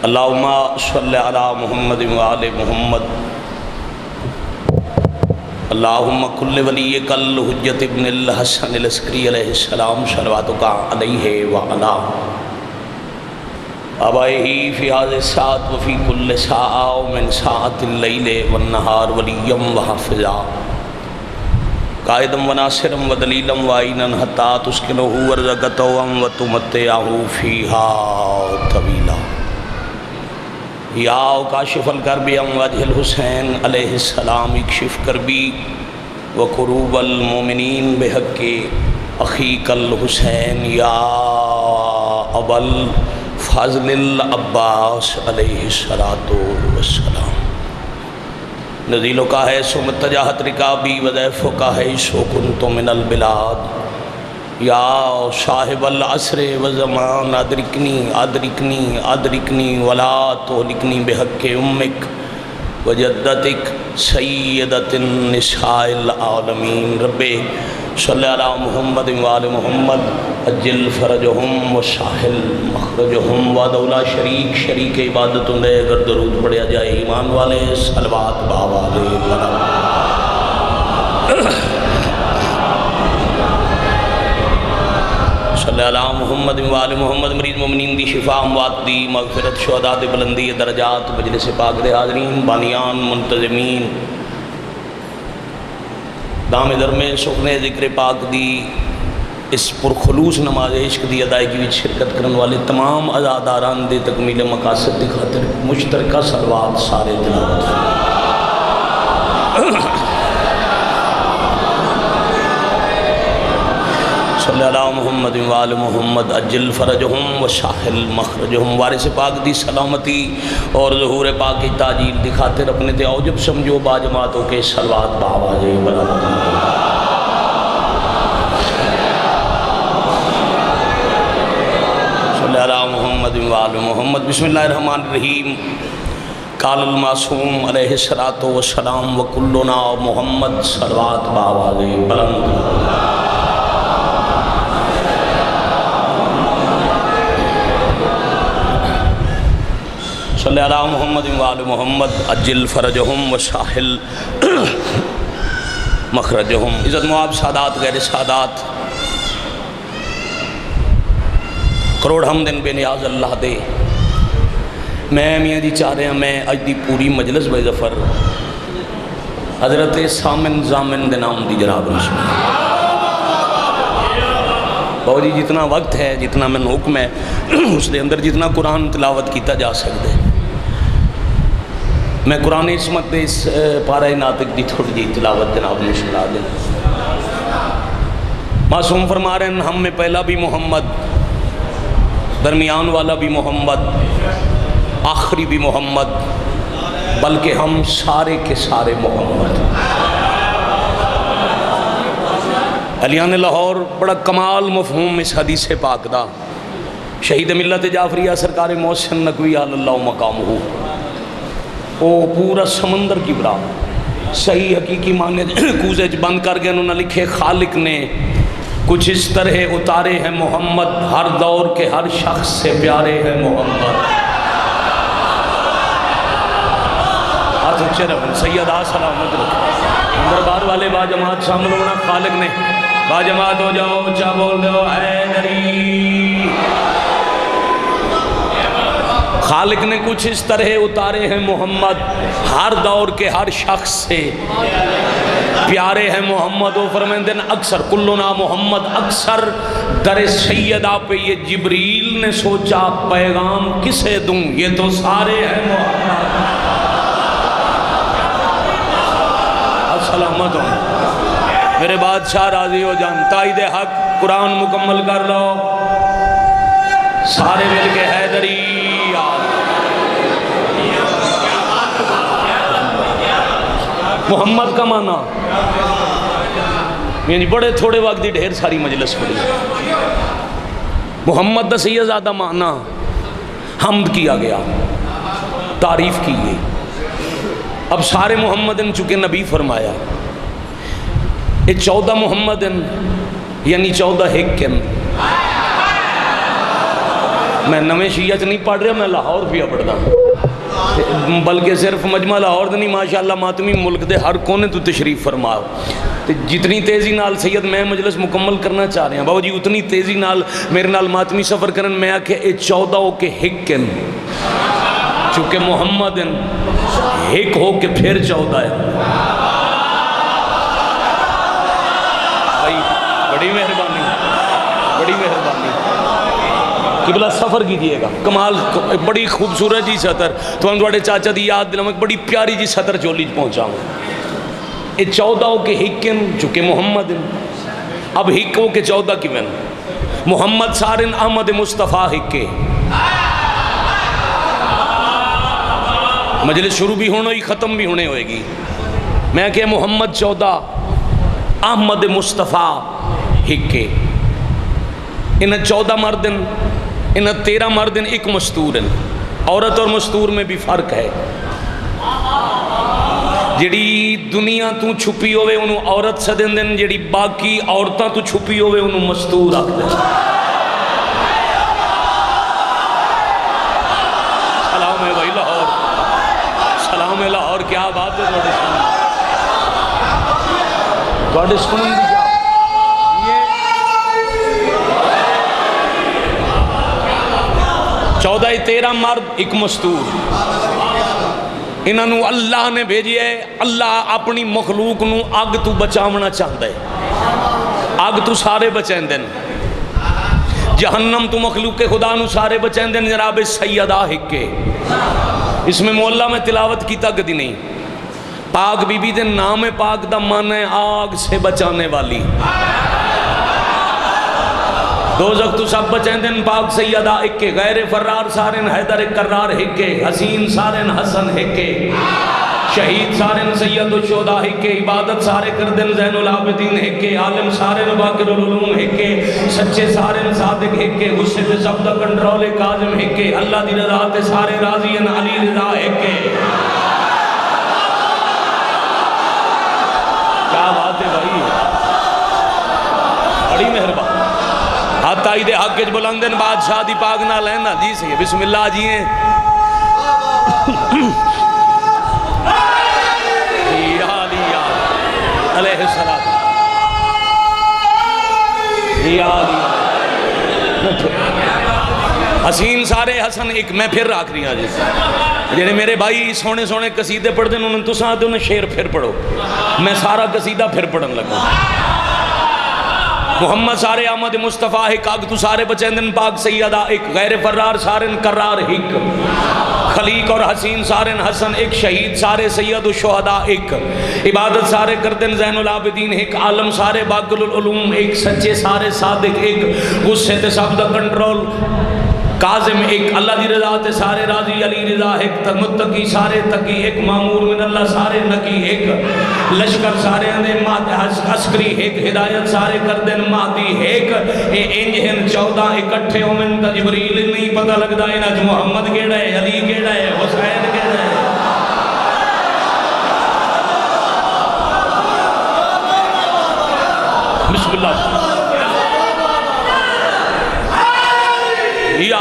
اللہم صلی علی محمد وآل محمد اللہم کل ولیک الحجت ابن الحسن العسکری علیہ السلام صلواتک علیہ وعلا آبائہ فی هذه الساعة وفی کل ساعة من ساعة اللیل والنہار ولیم وحافظا قائدم وناصرم ودلیلم وعینن حتی تسکنہ ورزقتہم وتمتعہ فیہا طویلا یا کاشف الکرب ام وجہ الحسین علیہ السلام اکشف کربی وکروب المومنین بحق اخیک الحسین یا ابا الفضل العباس علیہ السلام نزیلو کا ہے سو متجاہت رکابی وضیفو کا ہے سو کنتو من البلاد یا صاحب العصر والزمان ادرکنی ولا تہلکنی بحق امک وجدتک سیدت النساء العالمین رب صلی اللہ محمد وآل محمد اجل فرجہم وساحل مخرجہم ودولا شریک عبادت لے اگر درود پڑھیا جائے ایمان والے صلوات باوالے صلی اللہ محمد وآل محمد مریض مومنین دی شفا اموات دی مغفرت شہداء دی بلندی درجات مجلس پاک دے حاضرین بانیان منتظمین دام در میں سکنے ذکر پاک دی اس پرخلوص نماز عشق دی ادائیگی وچ شرکت کرن والے تمام عزاداران دے تکمیل مقاصد دی خاطر مشترکہ صلوات سارے تلاوت صلی اللہ محمد وآل محمد اجل فرجہم وساحل مخرجہم وارث پاک دی سلامتی اور ظہور پاک کی تاجیل دی خاطر اپنے تے اوجب سمجھو باجماعتوں کے صلوات باواجے بلند صلی اللہ محمد وآل محمد بسم اللہ الرحمن الرحیم قال المعصوم علیہ السلام وکلنا محمد صلوات باواجے بلند صلی اللہ محمد وآل محمد اجل فرجہم وساحل مخرجہم عزت معاب سادات غیر سادات کروڑ حمدن بے نیاز اللہ دے میں میاں جی چاہ رہے ہیں میں اج دی پوری مجلس بے ظفر حضرت سامن زامن دے نام دی جناب رسول بہو جی جتنا وقت ہے جتنا میں حکم ہے اس دے اندر جتنا قرآن تلاوت کیتا جا سکتے میں قرآن عصمت دے اس پارہ ناطق دی تھوڑی جی تلاوت جناب نے سنا دیں معصوم فرما رہے ہیں ہم میں پہلا بھی محمد درمیان والا بھی محمد آخری بھی محمد بلکہ ہم سارے کے سارے محمد علیان لاہور بڑا کمال مفہوم اس حدیث پاک دا شہید ملت جعفریہ سرکار محسن نقوی اللہ مقام ہو وہ پورا سمندر کی برا صحیح حقیقی معنی کوزے بند کر گئے انہوں نے لکھے خالق نے کچھ اس طرح اتارے ہیں محمد ہر دور کے ہر شخص سے پیارے ہیں محمد ہاتھ اچھے رہے سید سلامت رکھے دربار والے باجماعت شامل ہونا خالق نے باجماعت ہو جاؤ چاہ بول دو حیدری خالق نے کچھ اس طرح اتارے ہیں محمد ہر دور کے ہر شخص سے پیارے ہیں محمد و فرمائیں دن اکثر کلنا محمد اکثر در سیدہ پہ یہ جبریل نے سوچا پیغام کسے دوں یہ تو سارے ہیں محمد سلامت ہوں میرے بادشاہ راضی ہو جان تائید حق قرآن مکمل کر لو سارے مل کے حیدری محمد کا معنی یعنی بڑے تھوڑے وقت دی ڈھیر ساری مجلس پڑی محمد دا سید زیادہ معنی حمد کیا گیا تعریف کی گئی اب سارے محمدن چکے نبی فرمایا یہ 14 محمدن یعنی 14 ہکن میں نویں شیعہ چ نہیں پڑھ رہا، میں لاہور پیا پڑھدا، بلکہ صرف مجمع لاہور دے نہیں، ماشاءاللہ ماتمی ملک دے ہر کونے تو تشریف فرماؤ۔ جتنی تیزی نال سید میں مجلس مکمل کرنا چاہ رہے ہیں بابا جی، اتنی تیزی نال میرے نال ماتمی سفر کرن، میں آکھے اے 14 کے ہکن، چونکہ محمد ہک ہو کے پھر 14 ہے۔ بھائی بڑی مہربانی، بڑی مہربانی، قبلہ سفر کیجئے گا، کمال بڑی خوبصورت جی سطر، تو ہم دوڑے چاچا دی یاد دلوں، ایک بڑی پیاری جی سطر چولی پہنچاؤں۔ اے 14 کے ہکن چونکہ محمد، اب ہکو کے 14 کی میں محمد سارن احمد مصطفیٰ ہکے، مجلس شروع بھی ہونا ہی ختم بھی ہونے ہوئے گی، میں کہ محمد 14 احمد مصطفیٰ ہکے، انہیں 14 مردن، انہیں 13 مردن، ایک مستورن، عورت اور مستور میں بھی فرق ہے، جڑی دنیا تو چھپی ہوئے انہوں عورت سدن دن، جڑی باقی عورتاں تو چھپی ہوئے انہوں مستور آکھ دن۔ سلام ہے بھائی لاہور، سلام ہے لاہور، کیا بات ہے توڑے سنن، توڑے سنن دی جا، یہ 14 13 مرد ایک مستور، انہوں اللہ نے بھیجی ہے، اللہ اپنی مخلوق نو اگ تو بچاونا چاہتا ہے، اگ تو سارے بچائیں دن، جہنم تو مخلوق خدا نو سارے بچائیں دن، جناب سیدہ ہکے، اس میں مولا میں تلاوت کی تک دی نہیں، پاک بی بی دن نام پاک دا معنی ہے آگ سے بچانے والی، دوزخ تو سب بچیں دن، پاک سیدہ ہکے، غیر فرار سارن حیدر کرار ہکے، حسین سارن حسن ہکے، شہید سارن سید الشہداء ہکے، عبادت سارے کردن زین العابدین ہکے، عالم سارن باقر العلوم ہکے، سچے سارن صادق ہکے، غصے تے سب دا کنٹرول کاظم ہکے، اللہ دی رضا تے سارے راضین علی رضا ہکے۔ کیا بات ہے بھائی، بڑی مہربان، ہاتھ آئی دے حق کے بلندن بادشاہ دی پاک نہ لینا جی سے بسم اللہ جی ہیں یا علی یا علیہ السلام یا علی حسین سارے حسن ایک میں پھر راکھ رہی ہوں جی جنہیں میرے بھائی سونے سونے قصیدے پڑھ دیں انہوں تو ساتھ انہیں شعر پھر پڑھو، میں سارا قصیدہ پھر پڑھن لگا۔ محمد سارے احمد مصطفیٰ ہک، اگ تو سارے بچیندن پاک سیدہ ایک، غیر فرار سارن کرار ہک، خلیق اور حسین سارن حسن ایک، شہید سارے سید الشہداء ایک، عبادت سارے کردن زین العابدین ایک، عالم سارے باقر العلوم ایک، سچے سارے صادق ایک، غصے تے سب دا کنٹرول کاظم ایک، اللہ دی رضا تے سارے راضی علی رضا ایک، متقی سارے تقی ایک، معمور من اللہ سارے نقی ایک، لشکر سارے اندے مہدی عسکری ایک، ہدایت سارے کردن مہدی ایک، اے انجہن 14 اکٹھے ہومن تا جبریل نہیں پتہ لگدا ہے نا محمد کیڑا ہے، علی کیڑا ہے، حسین کیڑا ہے۔ بسم اللہ یا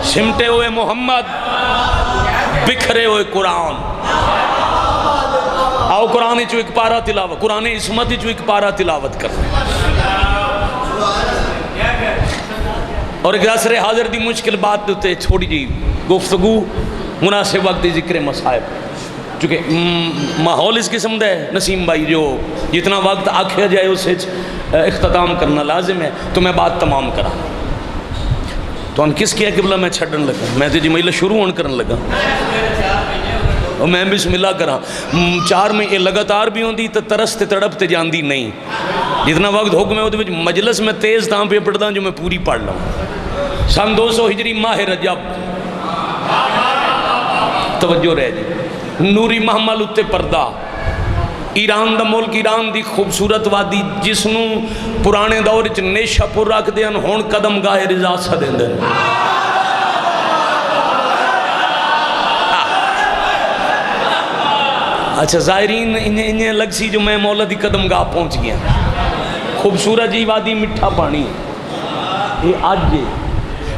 سمٹے ہوئے محمد، بکھرے ہوئے قرآن، آؤ قرآن چو ایک پارا تلاوت، قرآن عصمت چو ایک پارا تلاوت کر، اور ایک عصر حاضر دی مشکل بات ہوتے چھوڑی جی گفتگو مناسب وقت ذکر مصائب، چونکہ ماحول اس قسم دے نسیم بھائی جو جتنا وقت آکھیا جائے اسے اختتام کرنا لازم ہے، تو میں بات تمام کرا تو ان کس کیا قبلہ میں چھڑن لگا، میں تے جمیلہ شروع ہون کرن لگا اور میں بسم اللہ کرا، 4 میں یہ لگاتار بھی ہوندی تو ترستے تڑپتے جاندی نہیں، جتنا وقت حکم ہے وہ مجلس میں تیز تاں پہ پڑھتا ہوں جو میں پوری پڑھ لوں۔ سن 200 ہجری ماہ رجب، توجہ رہ جی، نوری محمل اتے پردہ، ایران دا ملک، ایران دی خوبصورت وادی جس نو پرانے دور چ نیشہ پور رکھ دین، ہون قدم گاہ رضا سدیں دن۔ اچھا ظاہرین انہیں لگ سی جو میں مولا دی قدم گاہ پہنچ گیا، خوبصورت جی وادی، مٹھا پانی، یہ اج ہے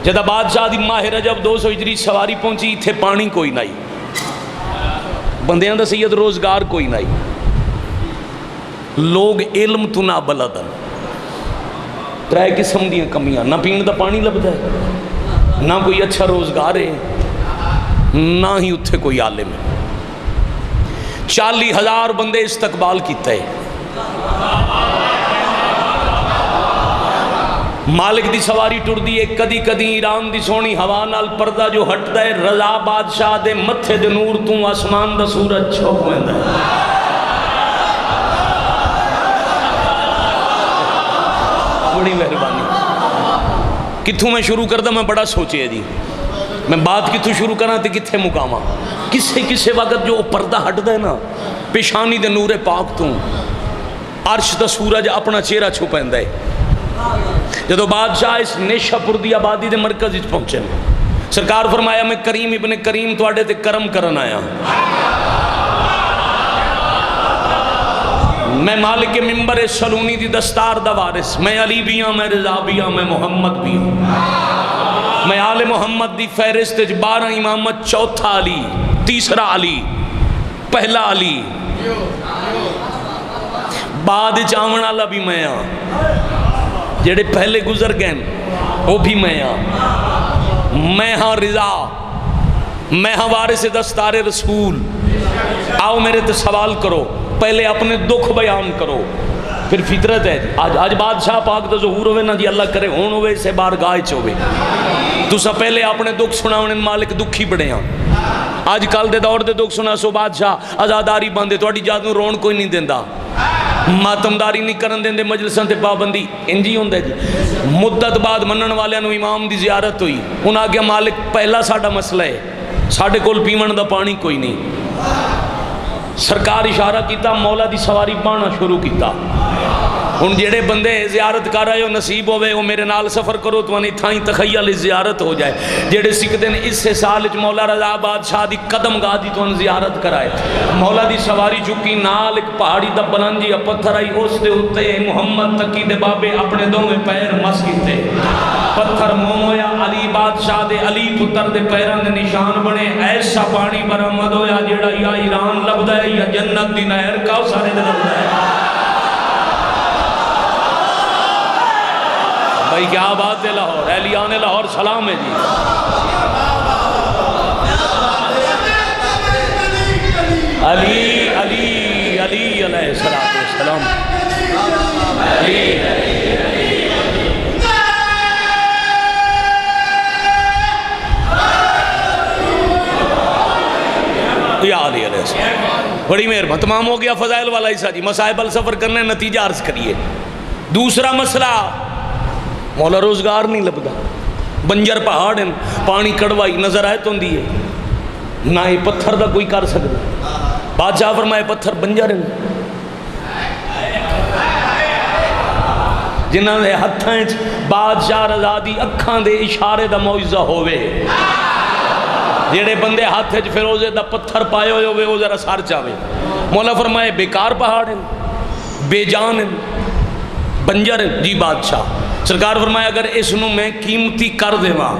جدہ بادشاہ دی ماہ رجب 200 ہجری سواری پہنچی اتھے پانی کوئی نہیں بندیاں دا سید روزگار کوئی نہیں لوگ علم تو نہ بلدن ترے قسم دیاں کمیاں نہ پین دا پانی لبدا ہے نہ کوئی اچھا روزگار ہے نہ ہی اتھے کوئی عالم ہے 40,000 بندے استقبال کیتا ہے مالک دی سواری ٹر دی ہے کدی کدی ایران دی سونی ہوا نال پردہ جو ہٹ دے رضا بادشاہ دے متھے دے نور تو آسمان دا سورج چھپ ویندا ہے بڑی مہربانی کتھوں میں شروع کردہ میں بڑا سوچے جی میں بات کتھوں شروع کرنا تے کتھے مقامہ کسے وقت جو پردہ ہٹ دے نا پیشانی دے نور پاک تو عرش دا سورج اپنا چہرہ چھپیندا ہے جدو بادشاہ اس نیشہ پور دی آبادی دے مرکز اچ پہنچے سرکار فرمایا میں کریم ابن کریم تواڈے تے کرم کرن آیا میں مالک ممبر سلونی دی دستار دا وارث میں علی بھی ہوں میں رضا بھی ہوں میں محمد بھی ہوں میں آل محمد دی فہرست 12 امامت چوتھا علی تیسرا علی پہلا علی بعد چاون والا بھی میں ہاں جڑے پہلے گزر گئے وہ بھی میں ہاں رضا میں ہاں وارث دستار رسول آؤ میرے تے سوال کرو پہلے اپنے دکھ بیان کرو پھر فطرت ہے آج بادشاہ پاک دا ظہور ہوئے نا جی اللہ کرے ہون ہوئے سے بارگاہ چ ہوئے تو سا پہلے اپنے دکھ سناؤنے مالک دکھی بڑے ہاں آج کل دے دور دے دکھ سنا سو بادشاہ ازاداری بندے تو اڈی جادوں رون کوئی نہیں دیندہ ماتمداری نہیں کرن دیندے مجلساں تے پابندی انجی ہوندے جی مدت بعد منن والے نو امام دی زیارت ہوئی انہاں آگیا مالک پہلا ساڑا مسئلہ ہے ساڑے کول پیمن دا پانی کوئی نہیں سرکار اشارہ کیتا مولا دی سواری بانا شروع کیتا ان جڑے بندے زیارت کر رہے ہو نصیب ہوئے وہ میرے نال سفر کرو تو انہیں تھائیں تخیل زیارت ہو جائے جڑے سکھ دن اس سے سال مولا رضا بادشاہ دی قدم گاہ دی تو ان زیارت کرائے مولا دی سواری چکی نال ایک پہاڑی دا بلنجی پتھر آئی اس دے ہوتے محمد تقی دے بابے اپنے دوں میں پیر مس کیتے پتھر مومویا علی بادشاہ دے علی پتر دے پیران دے نشان بنے ایسا پانی برآمد ہویا جڑا یا ایران لبدا ہے یا جنت دی نہر کا سارے دے لبدا ہے بھائی کیا بات ہے لاہور اہلیان لاہور سلام ہے جی علی علی علی علیہ السلام علی یا علی علیہ السلام بڑی مہربان تمام ہو گیا فضائل والا عیسیٰ جی مسائب السفر کرنے نتیجہ عرض کریے دوسرا مسئلہ مولا روزگار نہیں لبدا بنجر پہاڑ ہیں پانی کڑوائی نظر آئے تو دیئے نہ ہی پتھر دا کوئی کر سکتا بادشاہ فرمائے پتھر بنجر ہیں جنہاں دے ہتھائیں بادشاہ رضا دی اکھاں دے اشارے دا معجزہ ہوئے جڑے بندے ہاتھ فیروزے دا پتھر پائے ہوئے وہ ذرا سار چاہے مولا فرمائے بیکار پہاڑ ہیں بے جان ہیں بنجر ہیں جی بادشاہ سرکار فرمایا اگر اس نو میں قیمتی کر دے ماں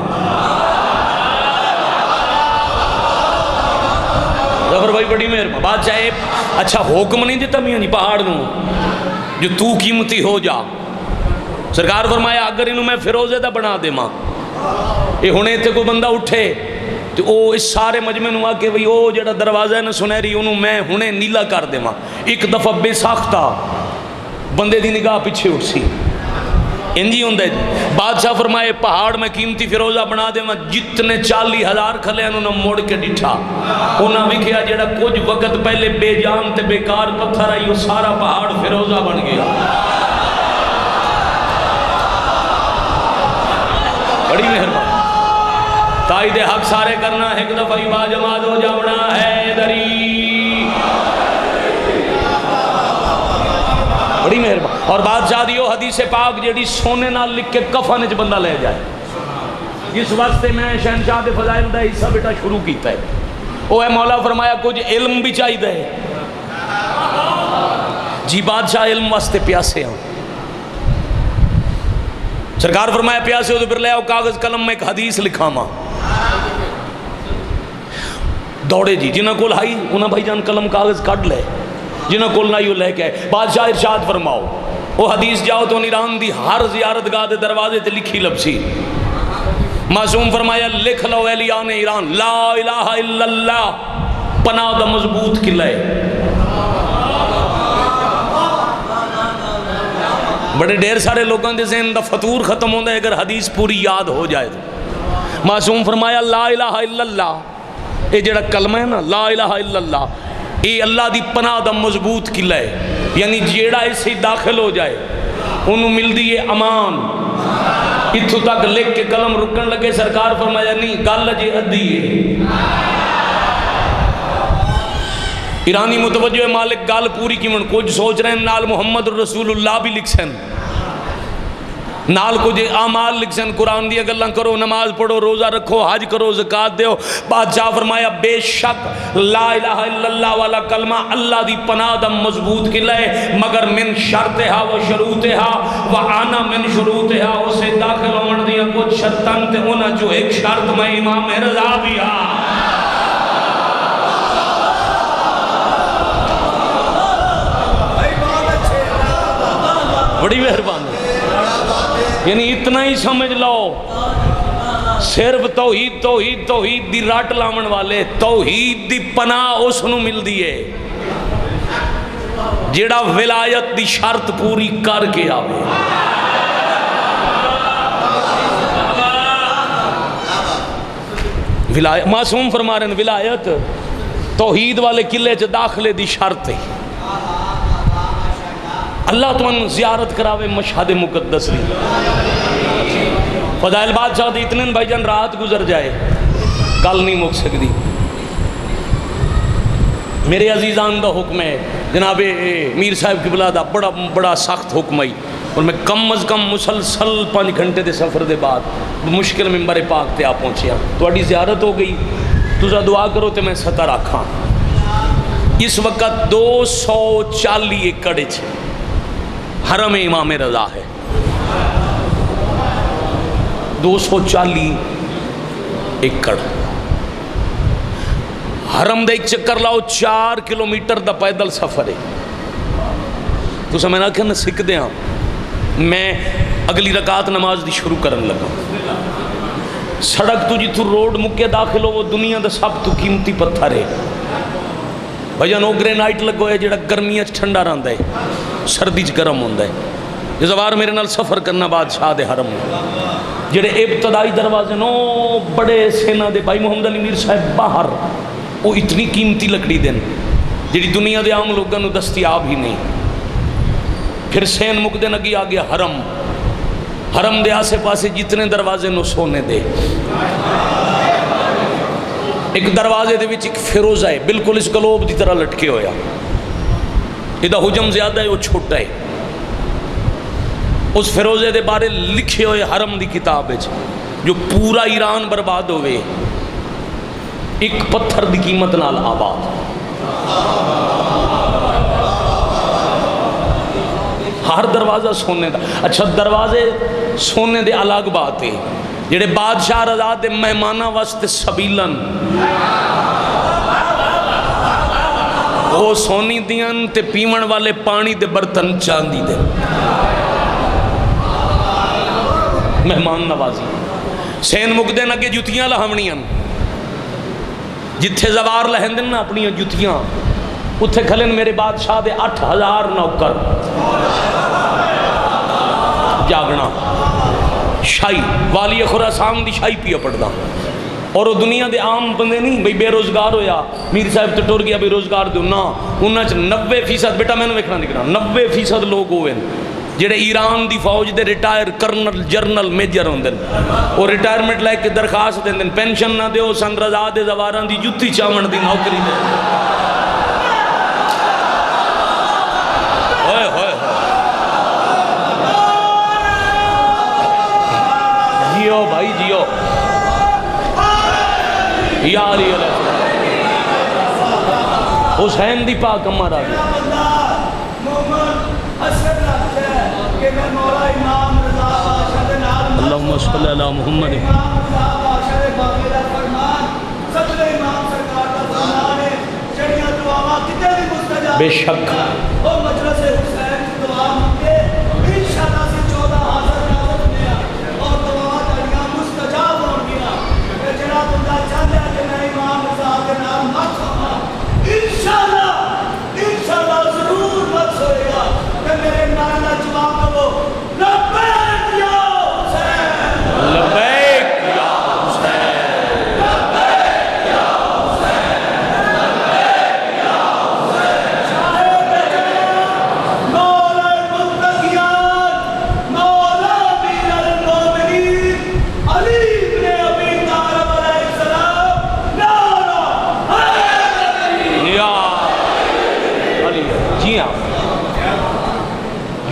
ظفر بھائی بڑی مہربان بادشاہ اچھا حکم نہیں دیتا میاں جی پہاڑ نو جو تو قیمتی ہو جا سرکار فرمایا اگر انہوں میں فیروزے دا بنا دے ماں یہ ہونے تھے کوئی بندہ اٹھے تو او اس سارے مجمع نو آکے بھئی او جڑا دروازہ ہے نا سنہری انہوں میں ہونے نیلا کر دے ماں ایک دفعہ بے ساختہ بندے دی نگاہ پیچھے اٹھسی انجی ہوندہ ہے بادشاہ فرمائے پہاڑ میں قیمتی فیروزہ بنا دے میں جتنے 40,000 کھلے انہوں نے موڑ کے ڈٹھا انہوں نے کہا جڑا کچھ وقت پہلے بے جان تے بیکار پتھر آئی وہ سارا پہاڑ فیروزہ بن گیا بڑی مہربان تائید حق سارے کرنا ہے ایک دفعہ با جماعت ہو جاؤنا ہے دری بڑی مہربان اور بادشاہ دیو حدیث پاک جیڑی سونے نہ لکھ کے کفن اچ بندہ لے جائے جس وقت میں شہنشاہ دے فضائل دا حصہ بیٹا شروع کیتا ہے وہ ہے مولا فرمایا کچھ علم بھی چاہی دے جی بادشاہ علم واسطے پیاسے ہیں سرکار فرمایا پیاسے ہو تو پھر لے آؤ کاغذ قلم، میں ایک حدیث لکھا ماں. دوڑے جی جنہ کول آئی انہاں بھائی جان قلم کاغذ کٹ لے، جنہ کول نہ وہ لے کے آئے. بادشاہ ارشاد فرماؤ وہ حدیث جاؤ تو ایران دی ہر زیارت گاہ دے دروازے تے لکھی لبسی. معصوم فرمایا لکھ لو اہلیان ایران لا الہ الا اللہ پناہ دا مضبوط قلعہ ہے. بڑے ڈیر سارے لوگوں دے ذہن دا فطور ختم ہوتا ہے اگر حدیث پوری یاد ہو جائے تو. معصوم فرمایا لا الہ الا اللہ، یہ جڑا کلمہ ہے نا لا الہ الا اللہ، یہ اللہ دی پناہ دا مضبوط قلعہ ہے. یعنی جیڑا اس سے داخل ہو جائے انہوں مل دی یہ امان. اتھو تک لکھ کے قلم رکن لگے سرکار فرمایا نہیں گل جی ادھی ہے. ایرانی متوجہ مالک گال پوری کی من کچھ سوچ رہے ہیں نال محمد رسول اللہ بھی لکھ سن، نال کچھ اعمال لکھ سن، قرآن دیا گلاں کرو، نماز پڑھو، روزہ رکھو، حج کرو، زکوٰۃ دیو. بادشاہ فرمایا بے شک لا الہ الا اللہ والا کلمہ اللہ دی پناہ دا مضبوط قلعہ ہے، مگر من شرطہا و شروطہا و آنا من شروطہا، اسے داخل ہون دیا کچھ شرطن تے انہاں جو ایک شرط میں امام رضا بھی ہاں. بڑی مہربانی. یعنی اتنا ہی سمجھ لو صرف توحید توحید توحید دی رٹ لاون والے توحید دی پناہ اس نو مل دیئے جیڑا ولایت دی شرط پوری کر کے آوے. معصوم فرما رہے ہیں ولایت توحید والے قلعے چ داخلے دی شرط ہے. اللہ تو ان زیارت کراوے مشہد مقدس لی. فضائل بادشاہ دی اتنے بھائی جان رات گزر جائے کل نہیں مک سکتی. میرے عزیزان دا حکم ہے جناب میر صاحب قبلہ دا بڑا سخت حکم ہے اور میں کم از کم مسلسل 5 گھنٹے دے سفر دے بعد مشکل ممبر پاک تے آ پہنچیا. تھوڑی زیارت ہو گئی تُسا دعا کرو تے میں 70 رکھاں. اس وقت 240 ایکڑ حرم امام رضا ہے. 240 ایکڑ حرم دے ایک چکر لاؤ 4 کلومیٹر دا پیدل سفر ہے. تو سمجھنا کہ نہ سکھ دے ہاں میں اگلی رکعت نماز دی شروع کرن لگا. سڑک تو جتو روڈ مکے داخل ہو وہ دنیا دا سب تو قیمتی پتھر ہے. بھجن او گرینائٹ لگو ہے جڑا گرمیاں ٹھنڈا رہندا ہے سردی چ گرم ہوندا ہے. یہ زوار میرے نال سفر کرنا بادشاہ دے حرم جڑے ابتدائی دروازے نو بڑے سینا دے بھائی محمد علی میر صاحب باہر وہ اتنی قیمتی لکڑی دین جڑی دنیا دے عام لوگوں نو دستیاب ہی نہیں. پھر سین مکدے نگی آ گیا حرم. حرم دے آسے پاسے جتنے دروازے نو سونے دے. ایک دروازے دے وچ ایک فیروزہ ہے بالکل اس گلوب دی طرح لٹکے ہویا. یہ حجم زیادہ ہے وہ چھوٹا ہے. اس فیروزے دے بارے لکھے ہوئے حرم دی کتاب ہے جو پورا ایران برباد ہوئے ایک پتھر دی قیمت نال آباد. ہر دروازہ سونے دا. اچھا دروازے سونے دے الگ بات ہے جڑے بادشاہ رضا دے مہمانہ واسطے سبیلن وہ سونی دیاں تے پیمن والے پانی دے برتن چاندی دے. مہمان نوازی. سین مکدے نگے جتیاں لہونیاں جتھے زوار لہندن نا اپنی جتیاں اتھے کھلن میرے بادشاہ دے 8000 نوکر. جاگنا شاہی والی خراسان دی شاہی پیا پڑھدا اور وہ دنیا دے عام بندے نہیں بھئی بے روزگار ہویا میر صاحب تو ٹر گیا بے روزگار دو نا. انہاں چ 90% بیٹا میں نے ویکھنا نکلنا 90% لوگ ہوئے جڑے ایران دی فوج دے ریٹائر کرنل جرنل میجر ہوندے اور ریٹائرمنٹ لے کے درخواست دیندے پینشن نہ دیو سن رضا دے زواراں دی جُتی چاون دی نوکری دے. ہوئے ہوئے جیو بھائی جیو یا علی علیہ حسین دی پاک امر آ گیا. کہ میں مولا امام رضا بادشاہ دے نال اللہم صلی علی محمد. بے شک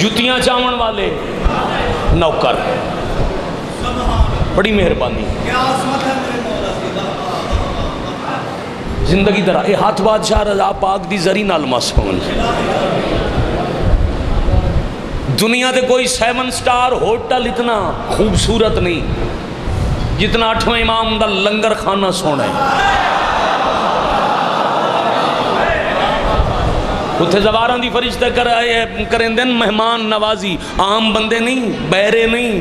جتیاں چاون والے نوکر، بڑی مہربانی. زندگی درا اے ہاتھ بادشاہ رضا پاک دی زری نال مس ہون. دنیا تے کوئی 7 سٹار ہوٹل اتنا خوبصورت نہیں جتنا 8ویں امام دا لنگر خانہ سونا ہے. اتھے زواران دی فرشتہ کریں دن مہمان نوازی، عام بندے نہیں، بیرے نہیں،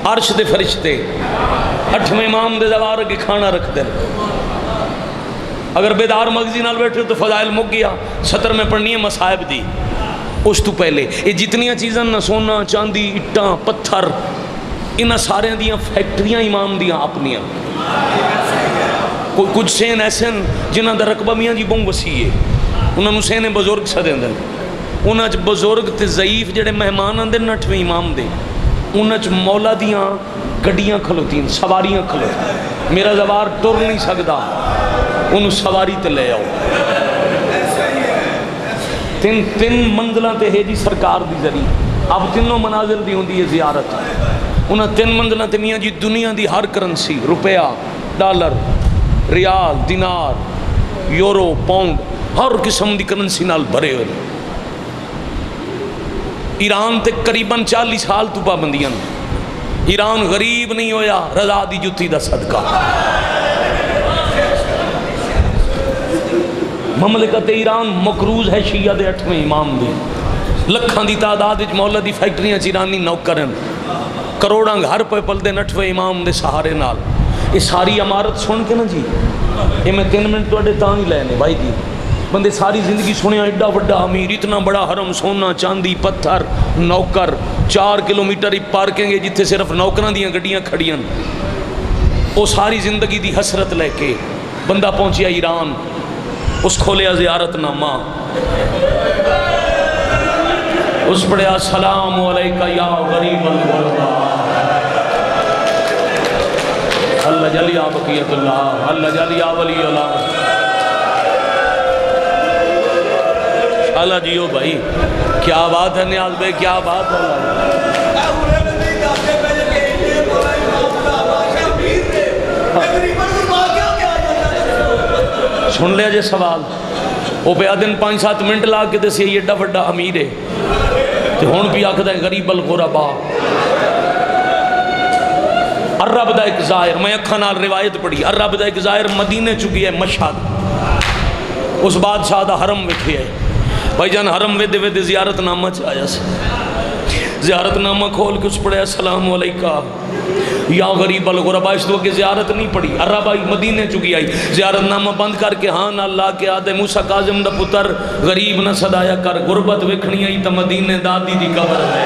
عرش دے فرشتے 8ویں امام دے زوار کے کھانا رکھ دیں. اگر بیدار مغزی نال بیٹھے تو فضائل مک گیا. 70 میں پڑھنی ہے مصائب دی. اس تو پہلے یہ جتنیاں چیزاں نہ سونا چاندی اٹاں پتھر انہاں سارے دیاں فیکٹریاں امام دیاں اپنیاں. کوئی کچھ سین ایسے جنہاں دا رقبہ میاں جی بہت وسیع ہے، انہاں نو سین بزرگ سدیں دن. انہاں چ بزرگ تے ضعیف جڑے مہمان آندے 8ویں امام دے انہاں چ مولا دیاں گڈیاں کھلوتیں، سواریاں کھلوتیں. میرا زوار ٹر نہیں سکدا، انہوں سواری تے لے آؤ. تین منزلہ تے ہے جی سرکار دی ذریع. اب تینوں منازل دی ہوندی ہے زیارت. انہاں 3 منزلہ تے میاں جی دنیا دی ہر کرنسی، روپیہ، ڈالر، ریال، دینار، یورو، پاؤنڈ، ہر قسم دی کرنسی نال بھرے ہوئے. ایران تے قریباً 40 سال تو پابندیاں. ایران غریب نہیں ہویا رضا دی جتی دا صدقہ. مملکت ایران مقروض ہے شیعہ دے 8ویں امام دی. لکھاں دی تعداد وچ مولا دی فیکٹریاں ایرانی نوکرن، کروڑاں گھر پہ پل دے 8ویں امام دے سہارے نال. یہ ساری عمارت سن کے نا جی یہ میں 3 منٹ توڑے تاں ہی لینے بھائی جی. بندے ساری زندگی سنیا ایڈا بڑا امیر، اتنا بڑا حرم، سونا چاندی پتھر، نوکر، 4 کلومیٹر ہی پارکنگ ہے جتھے صرف نوکراں دیاں گڈیاں کھڑیاں. وہ ساری زندگی دی حسرت لے کے بندہ پہنچیا ایران. اس کھولیا زیارت نامہ، اس پڑھیا السلام علیکہ یا غریب الغربا. اللہ جل یا بقیت اللہ، اللہ جل یا ولی اللہ. اللہ جیو بھائی، کیا بات ہے نیاز بھائی، کیا بات ہے. سن لیا جے سوال. وہ پہ آدھن 5-7 منٹ لا کے دے سی ایڈا بڑا امیر ہے تے ہون بھی آکھدا ہے غریب الغربا. عرب دا ایک ظاہر، میں اکھاں نال روایت پڑھی، عرب دا ایک ظاہر مدینے چکی ہے مشہد. اس بادشاہ دا حرم ویکھے ہے. بھائی جان حرم ویدے ویدے زیارت نامہ چاہیا سے. زیارت نامہ کھول کے اس پڑھے السلام علیکہ یا غریب الغربا. اس تو کہ زیارت نہیں پڑھی، عرب آئی مدینے چکی آئی. زیارت نامہ بند کر کے ہاں نہ اللہ کے آدھے موسیٰ کاظم دا پتر غریب نہ صدایا کر. غربت وکھنی آئی تا مدینے دادی دی قبر ہے.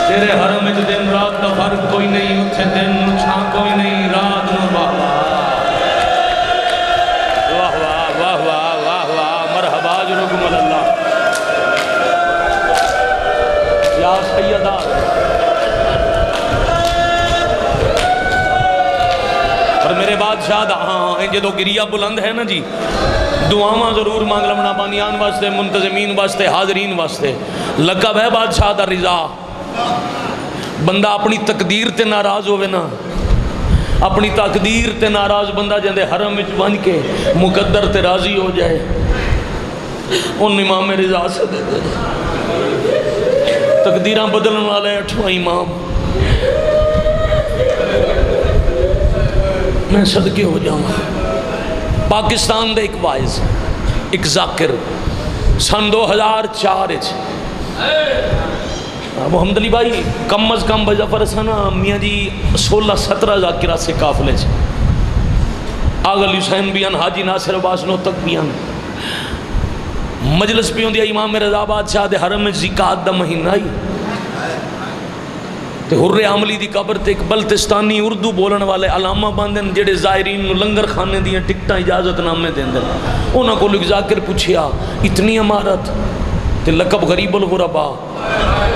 تیرے حرم میں دن رات دا فرق کوئی نہیں، اتھے دن چھاں کوئی نہیں، رات نو بابا. واہ واہ واہ واہ واہ واہ، مرحبا جرکم اللہ یا سیدہ. اور میرے بادشاہ دا ہاں جدو گریہ بلند ہے نا جی، دعاواں ضرور مانگ لمنا بانیان واسطے، منتظمین واسطے، حاضرین واسطے. لقب ہے بادشاہ دا رضا. بندہ اپنی تقدیر تے ناراض ہوئے نا، اپنی تقدیر تے ناراض بندہ جندے حرم وچ بن کے مقدر تے راضی ہو جائے ان امام رضا سے دے دے. تقدیراں بدلن والے 8واں امام، میں صدقے ہو جاؤں. پاکستان دے ایک وائز، ایک ذاکر، سن 2004 محمد علی بھائی کم از کم بجا فرسانا میاں جی 16-17 ذاکرہ سے قافلے آغا علی حسین بیان، حاجی ناصر عباس نو تک بیان، مجلس پیوں دیا امام رضا بادشاہ دے حرم زکات دا مہینہ ہی تے حر عاملی دی قبر تے ایک بلتستانی اردو بولن والے علامہ باندھن جڑے زائرین نو لنگر کھانے دیا ٹکٹاں اجازت نامے دیں دیں. انہاں کو لکھ ذاکر پوچھیا اتنی عمارت تے لقب غریب الغربا.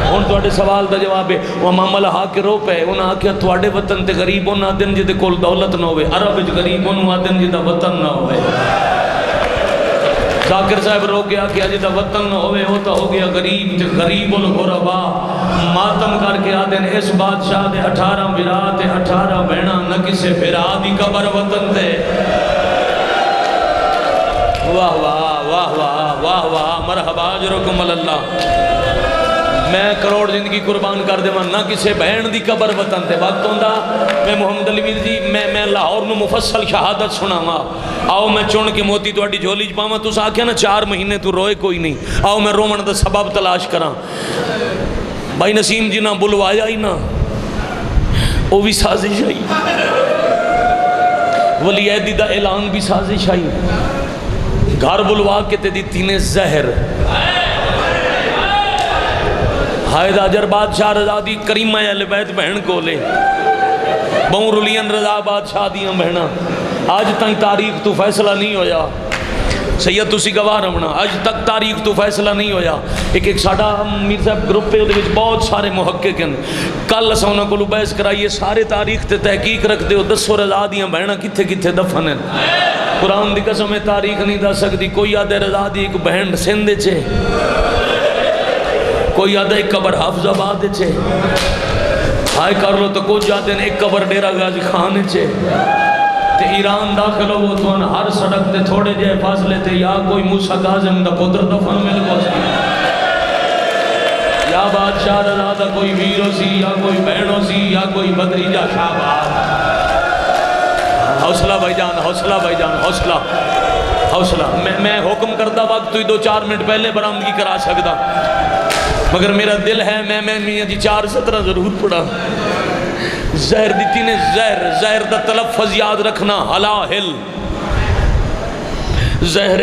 ہن تواڈے سوال دا جواب ہے وہ امام الحق کے رو پے. انہاں آکھیا تواڈے وطن تے غریب انہاں دن جے کول دولت نہ ہوے، عرب وچ غریب انہاں دن جے دا وطن نہ ہوے. ذاکر صاحب رو گیا کہ اج دا وطن نہ ہوئے وہ تو ہو گیا غریب تے غریب الغربا. ماتم کر کے آدن اس بادشاہ دے 18 برا تے 18 بہنا نہ کسے بھرا دی قبر وطن تے. واہ واہ واہ واہ واہ واہ مرحبا اجرکم اللہ. میں کروڑ زندگی قربان کر دے نہ کسے بہن دی قبر وطن تے. وقت ہوندا میں محمد علی جی میں لاہور نو مفصل شہادت سناواں. آؤ میں چن کے موتی تواڈی جھولی چ پاواں. تساں آکھیا نا 4 مہینے تو روئے کوئی نہیں. آؤ میں رومن دا سبب تلاش کراں. بھائی نسیم جی نہ بلوایا ہی نہ وہ بھی سازش آئی. ولی عیدی دا اعلان بھی سازش آئی. گھر بلوا کے تے دیتی نے زہر. حائد اجر بادشاہ رضا دی کریمہ اہل بیت بہن کو لے بہوں رلین رضا بادشاہ دیاں بہنا. آج تک تاریخ تو فیصلہ نہیں ہویا. سید تسی گواہ رہنا آج تک تاریخ تو فیصلہ نہیں ہویا. ایک ساڈا میر صاحب گروپ پہ وہ بہت سارے محقق ہیں. کل اساں انہاں کولوں بحث کرائیے سارے تاریخ تے تحقیق رکھ دیو. دسو رضا دیاں بہناں کتھے کتھے دفن ہیں. قرآن دی قسم میں تاریخ نہیں دس سکتی. کوئی آدھے رضا دی ایک بہن سندھ چھے، کوئی آدھے ایک قبر حافظ آباد چھے. ہائے کر لو تو کچھ آدھے ایک قبر ڈیرہ غازی خان چھے. تے ایران داخل ہو تو ہر سڑک تے تھوڑے جے فاصلے تے یا کوئی موسیٰ کاظم دا پتر دفن مل کو سی، یا بادشاہ رضا دا کوئی ویر ہو سی، یا کوئی بہن ہو سی، یا کوئی بدریجہ شہباز. حوصلہ بھائی جان، حوصلہ بھائی جان، حوصلہ حوصلہ. میں حکم کردہ وقت تو ہی 2-4 منٹ پہلے برآمدگی کرا سکتا، مگر میرا دل ہے میں میاں جی 4 سطرہ ضرور پڑھا. زہر دیتی نے زہر، زہر دا تلفظ یاد رکھنا حلاہل. زہر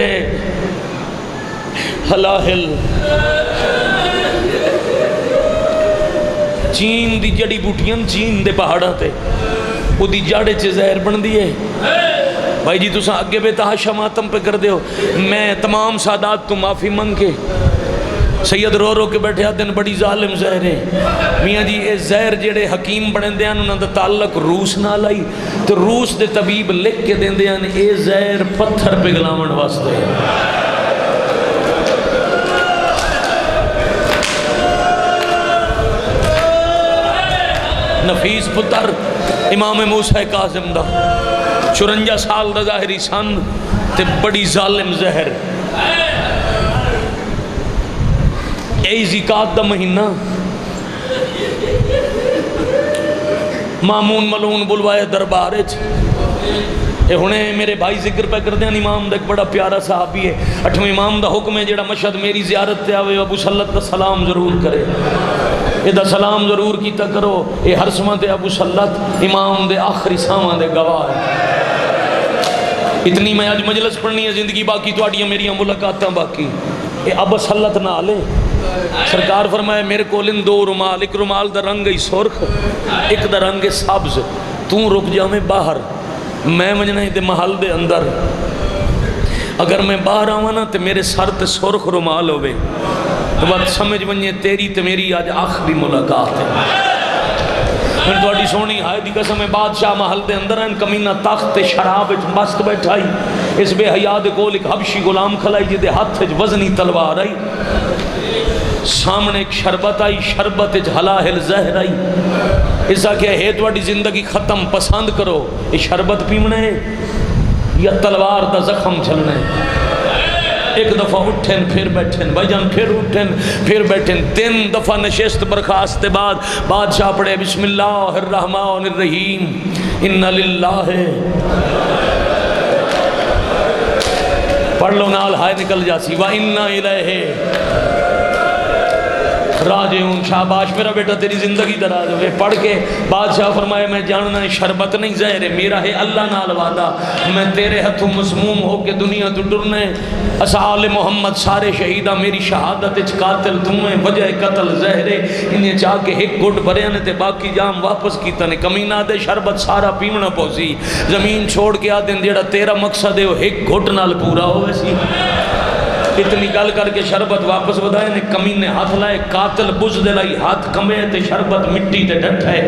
حلاہل چین دی جڑی بوٹیاں چین دے پہاڑاں تے وہ دی جاڑے چے زہر بن دیئے. بھائی جی تساں اگے بے تحاشا ماتم پہ کر دیو. میں تمام سادات تو معافی منگ کے سید رو رو کے بیٹھے آدھن بڑی ظالم زہر ہے. میاں جی اے زہر جڑے حکیم بڑھن دیاں انہوں دا تعلق روس نہ لائی تو روس دے طبیب لکھ کے دیں دیاں اے زہر پتھر پہ گلاون واسطے. نفیس پتر امام موسیٰ کاظم دا 54 سال دا ظاہری سن تے بڑی ظالم زہر. اے زکات دا مہینہ مامون ملون بلوائے دربارے اے ہونے میرے بھائی ذکر پہ کر دیں. امام دا ایک بڑا پیارا صحابی ہے 8ویں امام دا حکم ہے جڑا مشہد میری زیارت تے آوے ابو سلط دا سلام ضرور کرے. اے دا سلام ضرور کیتا کرو. اے ہر سمت ابو سلط امام دے آخری سامان دے گواہ ہے. اتنی میں آج مجلس پڑھنی ہے زندگی باقی تو آڑیاں میریاں ملاقاتاں باقی. اے ابو سلط نہ آلے سرکار فرمائے میرے کولن 2 رومال، ایک رومال دا رنگ ہی سرخ، ایک دا رنگ سبز. تو رک جا میں باہر، میں منجنا ہی دے محل دے اندر. اگر میں باہر آواں نا تے میرے سر تے سرخ رومال ہوئے تو بات سمجھ بنیے تیری تے میری آج آخری ملاقات ہے. پھر توڑی سونی ہائے دی قسم ہے بادشاہ محل دے اندر ہیں. کمینہ تخت شراب مست بیٹھائی. اس بے حیاء دے کول ایک حبشی غلام کھلائی جدے ہاتھ وزنی تلوار آئی. سامنے ایک شربت آئی، شربت حلاہل زہر آئی. ایسا کہ ہے توڑی زندگی ختم پسند کرو، یہ شربت پیمنے ہے یا تلوار دا زخم چلنے ہے. ایک دفعہ اٹھن پھر بیٹھن، بھائی جان پھر اٹھن پھر بیٹھن، 3 دفعہ نشست برخاست کے بعد بادشاہ پڑھے بسم اللہ الرحمن الرحیم ان للہ، پڑھ لو نال ہائے نکل جاسی، وَإِنَّا إِلَيْهِ راجعون۔ شاباش میرا بیٹا تیری زندگی دراز ہوئے۔ پڑھ کے بادشاہ فرمائے میں جاننا ہے شربت نہیں زہر ہے، میرا ہے اللہ نال وعدہ، میں تیرے ہتھوں مسموم ہو کے دنیا تو ڈرنے، اصحاب محمد سارے شہیدہ میری شہادت اچ قاتل تمہیں، وجہ قتل زہر ہے، انہیں چاہ کے ایک گھٹ بھرے نے تے باقی جام واپس کیتا نے، کمینہ دے شربت سارا پیونا پوسی، زمین چھوڑ کے آدھیں جیڑا تیرا مقصد ہے وہ ایک گھٹ نال پورا ہوئے سی۔ اتنی گل کر کے شربت واپس بدائے نے، کمینے ہاتھ لائے، قاتل بزدل آئی ہاتھ کمے تے شربت مٹی تے ڈٹ ہے،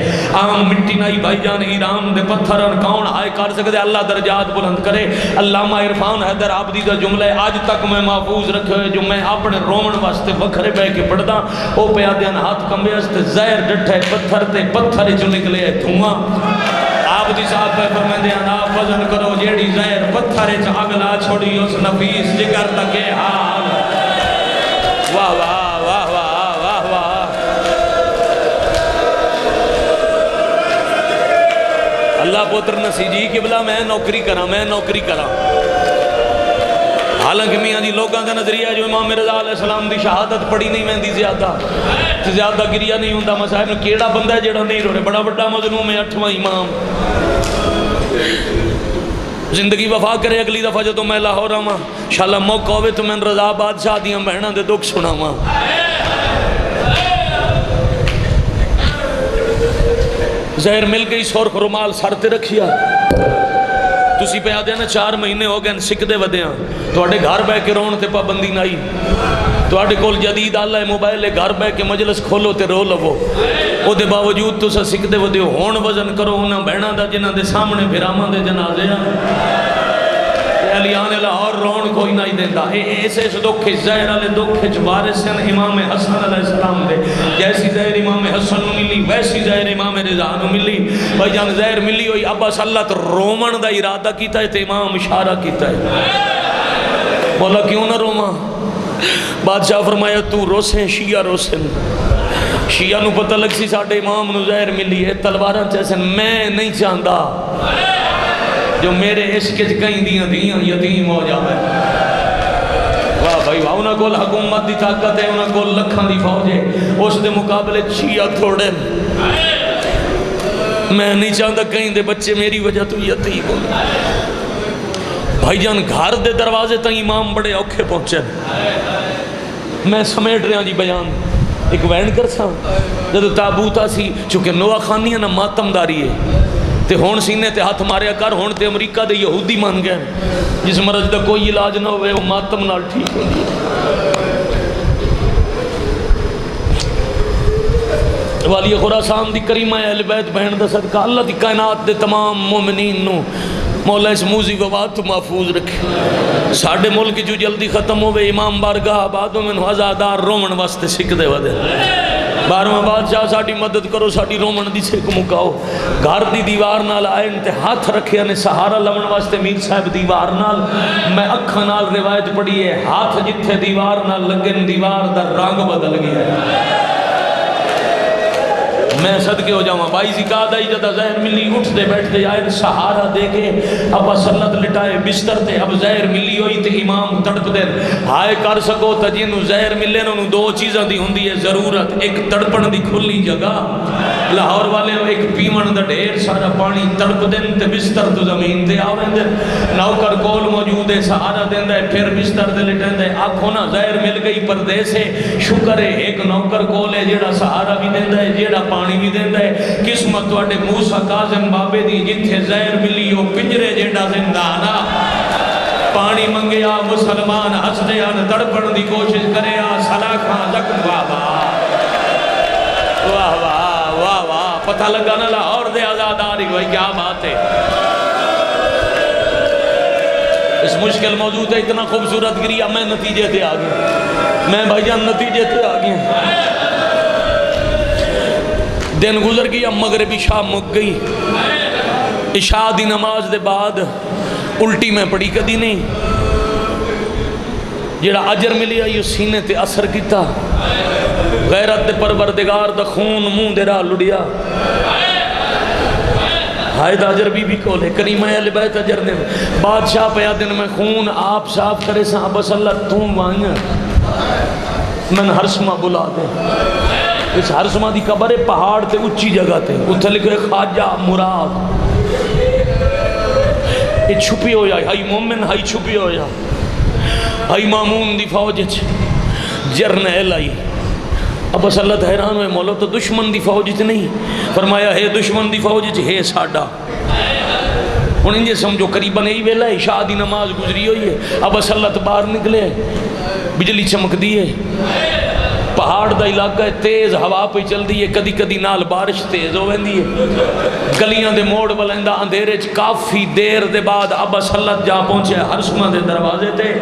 عام مٹی نائی بھائی جان ایران دے پتھرن کون آئے کر سکتے، اللہ درجات بلند کرے۔ علامہ عرفان حیدر عابدی دا جملہ ہے آج تک میں محفوظ رکھے ہوئے جو میں اپنے رومن واسطے وکھرے بے کے پڑھدا، او پہ آدھیان ہاتھ کمے استے زہر ڈٹ ہے پتھر تے پتھر جو نکلے ہے دھواں۔ عابدی صاحب پہ فرمائے نا وزن کرو جیڑی زہر پتھر اگلا چھوڑی اس نفیس جگر تکے حال۔ واہ واہ واہ واہ واہ واہ، اللہ پتر نسیجی قبلہ میں نوکری کرا حالانکہ میاں جی لوگاں کا نظریہ جو امام رضا علیہ السلام دی شہادت پڑھی نہیں میں دی زیادہ گریہ نہیں ہوندہ، مسائب نے کیڑا بندہ ہے جیڑا نہیں رو رہے، بڑا بڑا مظلوم ہے 8واں امام، زندگی وفا کرے۔ اگلی دفعہ جو تو میں لاہور آواں انشاءاللہ موقع ہوئے تو میں رضا بادشاہ دیاں بہناں دے دکھ سناواں۔ زہر مل گئی، سرخ رومال سر تے رکھیا، تسی پہ آدھے نا 4 مہینے ہو گئے سکدے ودیاں، توڑے گھر بے کے رون تے پابندی نائی، توڑے کول جدید آلہ موبائل ہے، گھر بے کے مجلس کھولو تے رو لو، او دے باوجود تو سکدے ودے ہون وزن کرو انہاں بہناں دا جنہاں دے سامنے بھراماں دے جنازے علیان لاہور رون کوئی نہیں دیتا، ایسے دکھ زہر والے دکھ وارث ہیں امام حسن علیہ السلام دے، جیسی زہر امام حسن نو ملی ویسی زہر امام رضا نو ملی، بھائی جان زہر ملی ہوئی ابا صلی اللہ تو رومن دا ارادہ کیتا ہے تو امام اشارہ کیتا ہے، مولا کیوں نہ روما؟ بادشاہ فرمایا تو روسیں شیعہ روسیں، شیعہ نو پتہ لگ سی ساڑھے امام نو زہر ملی ہے، تلوارہ چیسن میں نہیں چاہندہ جو میرے عشق کہیں دیاں یتیم ہو جاوے۔ واہ بھائی واہ، انہاں کول حکومت دی طاقت ہے، انہاں کول لکھاں دی فوج ہے، اس دے مقابلے شیعہ تھوڑے، میں نہیں چاہتا کہیں دے بچے میری وجہ تو یتیم ہو۔ بھائی جان گھر دے دروازے تک امام بڑے اوکھے پہنچے، میں سمیٹ رہا جی بیان ایک وین کر سا جدو تابوتا سی، چونکہ نوہ خانی ہے نا ماتم داری ہے تے ہون سینے تے ہاتھ ماریا کر، ہون تے امریکہ دے یہودی مان گئے، جس مرض دا کوئی علاج نہ ہوئے وہ ماتم نال ٹھیک ہو گئی۔ والی خراسان دی کریمہ اہل بیت بہن دا صدقہ اللہ دی کائنات دے تمام مومنین نو مولا اس موزی وباد تو محفوظ رکھے، ساڑھے ملک جو جلدی ختم ہوئے، امام بارگاہ آبادوں میں ہزادار رومن واسطے سکھ دے ودے، 12واں بادشاہ ساڑھی مدد کرو، ساڑھی رومن دی سکھ مکاؤ، گھر دی دیوار نال آئے انتے ہاتھ رکھے نے سہارا لمن واسطے میر صاحب دیوار نال، میں اکھا نال روایت پڑھی ہے، ہاتھ جتھے دیوار نال لگن دیوار دا رنگ بدل گیا ہے۔ میں صدقے ہو جاؤں بھائی زکاة آئی جدہ زہر ملی اٹھ دے بیٹھ دے آئے سہارا دے کے ابا سلط لٹائے بستر تے، اب زہر ملی ہوئی تے امام تڑپ دے ہائے کر سکو تا جنہوں زہر ملے نا انہوں 2 چیزاں دی ہوندی ہے ضرورت، ایک تڑپن دی کھلی جگہ، لاہور والے ایک پیمن دا ڈھیر سارا پانی تڑپ دیں تے بستر تو زمین تے آویں دیں، نوکر کول موجود ہے سہارا دیں دے پھر بستر تے لٹیں دے، آنکھوں نا زہر مل گئی پردے سے، شکر ہے ایک نوکر کول ہے جیڑا سہارا بھی دیں دے جیڑا پانی بھی دیں دے، قسمت واڑے موسیٰ کاظم بابے دی جتھے زہر ملی ہو پنجرے جیڑا زندانا، پانی منگیا مسلمان ہس دے آن تڑپن دی کوشش کرے آ سلاکھاں زکم بابا، واہ واہ واہ واہ، پتہ لگا نا لاہور دے آزاداری ہوئی کیا بات ہے۔ اس مشکل موضوع تے اتنا خوبصورت گریا میں نتیجے تے آگیا، میں بھائی جان نتیجے تے آگیا، دن گزر گیا مغرب عشاء مک گئی، عشاء دی نماز دے بعد الٹی میں پڑی کدی نہیں، جڑا اجر ملیا یہ سینے تے اثر کیتا، غیرت دے پروردگار دا خون منہ دے راہ لڑیا، ہائے دا اجر بی بی کولے کریمہ اہل بیت اجر نے بادشاہ پیا دن میں خون آپ صاف کرے ساں بس اللہ تم وائیں من ہرسمہ بلا دے۔ اس ہرسمہ دی قبر ہے پہاڑ تے اچھی جگہ تے، اتھے لکھے خواجہ مراد، یہ چھپی ہو جائے، ہائی مومن ہائی چھپی ہو جائے، ہائی مامون دی فوج جرنیل آئی۔ اب بس اللہ حیران ہوئے مولا تو دشمن دی فوج نہیں، فرمایا ہے دشمن دی فوج ہے ساڈا۔ ہن انجے سمجھو قریباً یہی ویلا عشاء دی نماز گزری ہوئی ہے، اب بس اللہ باہر نکلے، بجلی چمک دی ہے، پہاڑ دا علاقہ ہے، تیز ہوا پہ چل دی ہے، کدی کدی نال بارش تیز ہو ویندی ہے، گلیاں دے موڑ بلندہ اندھیرے چ کافی دیر دے بعد ابا سلط جا پہنچے ہرسمہ دے دروازے تے۔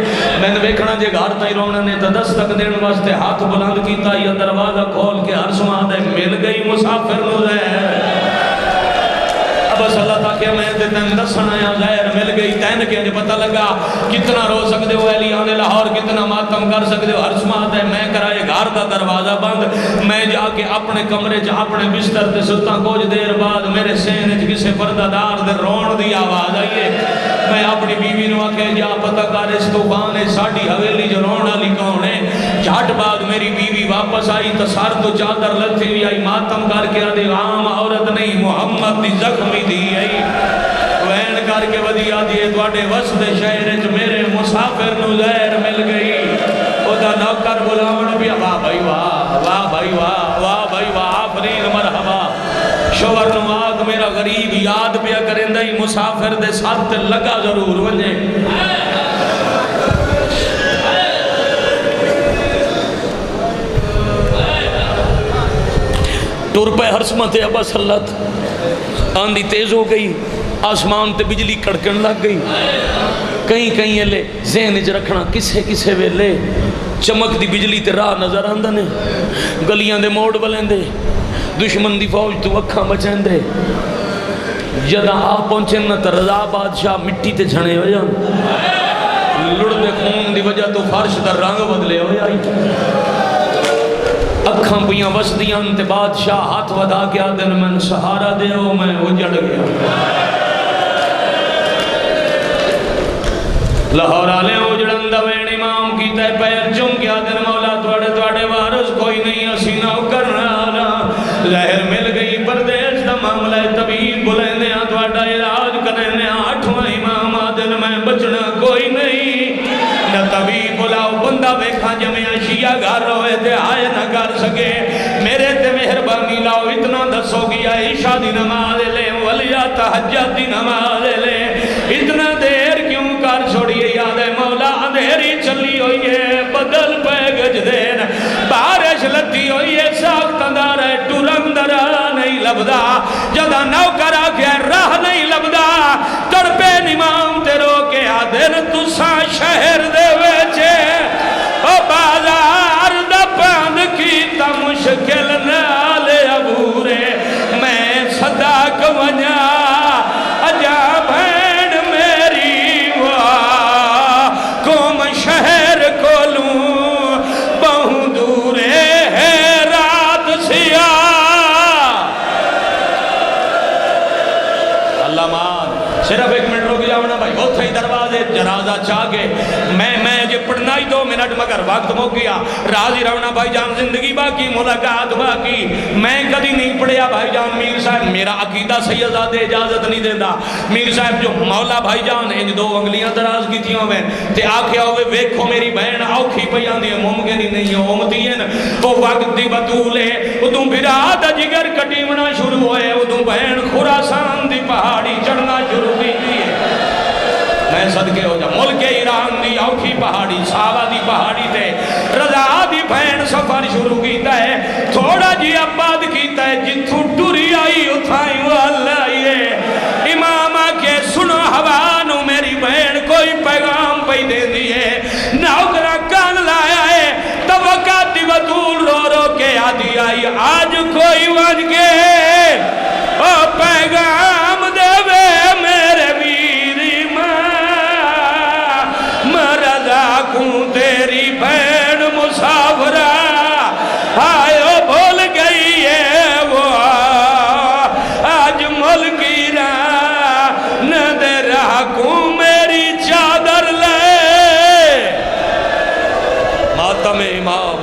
میں نے ویکھنا جے گھر تائی رونا نے تا دستک دین واسطے ہاتھ بلند کیتا، یہ دروازہ کھول کے ہرسمہ دے مل گئی مسافر نو زہر۔ ابا صلی تاکہ میں تے تین دسنا یا زہر مل گئی، تین کے پتہ لگا کتنا رو سکتے ہو اہلیان لاہور، کتنا ماتم کر سکتے ہو، ہرسمہ دے میں کرائے گھر دا دروازہ بند، میں جا کے اپنے کمرے چ اپنے بستر تے ستا کچھ دیر بعد میرے سینے چ کسے پردہ دار دے رون دی آواز آئیے۔ میں اپنی بیوی نو آکھے جا پتہ کر اس طوفان ہے ساڈی حویلی جو رون والی کون ہے۔ جھٹ بعد میری بیوی واپس آئی تو سر تو چادر لتھی ہوئی آئی، ماتم کر کے آدھی عام عورت نہیں محمد دی زخمی دی آئی، وین کر کے ودیا دیئے تواڈے وسط شہر چ میرے مسافر نو زہر مل گئی۔ او دا نوکر بلاون بھی واہ بھائی واہ، واہ بھائی واہ، واہ بھائی واہ، آفرین مرحبا۔ شور نماغ میرا غریب یاد پیا کریں دائی مسافر دے ساتھ لگا ضرور ونجے۔ ٹور پہ ہرسمہ تے ابا سلط، آندھی تیز ہو گئی، آسمان تے بجلی کڑکن لگ گئی، کہیں کہیں لے ذہن اچ رکھنا کسے کسے ویلے چمک دی بجلی تے راہ نظر آندہ نے، گلیاں دے موڑ بلندے، دشمن دی فوج تو اکھاں بچیں دے، جدہ آپ پہنچیں نہ تو رضا بادشاہ مٹی تے جھنے ہو جان، لڑ دے خون دی وجہ تو فرش دا رنگ بدلے ہو جائی، اکھاں پیاں وسدیاں تے بادشاہ ہاتھ ودا کے آدن من سہارا دے ہو میں اجڑ گیا۔ لاہور آلے اجڑن دا وین امام کی تے پیر چم کے آدن مولا توڑے وارث کوئی نہیں اسینہ کرنا آنا، زہر مل گئی پردیش دا معاملہ طبیب بلندے ہیں توڑا علاج کرنے آٹھواں امام آدن میں بچنا کوئی نہیں، نہ طبیب بلاؤ بندہ بیکھا جمعہ شیعہ گھر روئے تے آئے نہ کر سکے، میرے تے مہربانی لاؤ اتنا دسو گیا عشاء دی نماز لے ولیہ تہجد دی نماز لے، اتنا دیر کیوں کر چھوڑیے یاد ہے مولا اندھیری چلی ہوئی ہے بدل پہ گج دین، بارش لتی ہوئی ہے ساکت اندار ہے ٹورندر نہیں لبدا، جدہ نوکر آکے راہ نہیں لبدا، تڑپے نمام تے رو کے آدھن تساں شہر دے ویچے، او بازار دا پاند کی تا مشکل نالے عبورے، میں صداق ونیا اجا بھین میری واہ، کوم شہر کولوں بہوں دورے ہے رات سیاہ۔ اللہ مان صرف ایک منٹ روک جاؤنا بھائی، وہ تھے دروازے جنازہ چاہ گئے، میں جے پڑھنا ہی 2 منٹ مگر وقت ہو گیا، راضی رونا بھائی جان زندگی باقی ملاقات باقی، میں کدی نہیں پڑھیا بھائی جان میر صاحب، میرا عقیدہ سیدزادے اجازت نہیں دیندہ، میر صاحب جو مولا بھائی جان ہیں 2 انگلیاں دراز کی تھیوں میں تے آکھیا ہوئے ویکھو میری بہن آوکھی پیاں دی ممکن ہی نہیں ہے امتی ہیں، وہ وقت دی بطولے ادھوں براد جگر کٹیمنا شروع ہوئے، ادھوں بہن خراسان دی پہاڑی چڑھنا شروع کی تھی، میں صدقے ہو جا ملک ایران دی اوکھی پہاڑی صحابہ دی پہاڑی تے رضا دی بہن سفر شروع کیتا ہے، تھوڑا جی آباد کیتا ہے جتھوں ٹوری آئی اتھائی واللہ یہ امام آکے سنو حوانو میری بہن کوئی پیغام پہ دے دیئے، نوکرہ کان لایا ہے توقعات دی بطول رو رو کے آدھی آئی آج کوئی ون کے او پیغام دے وے میرے بھی تیری خاتم امام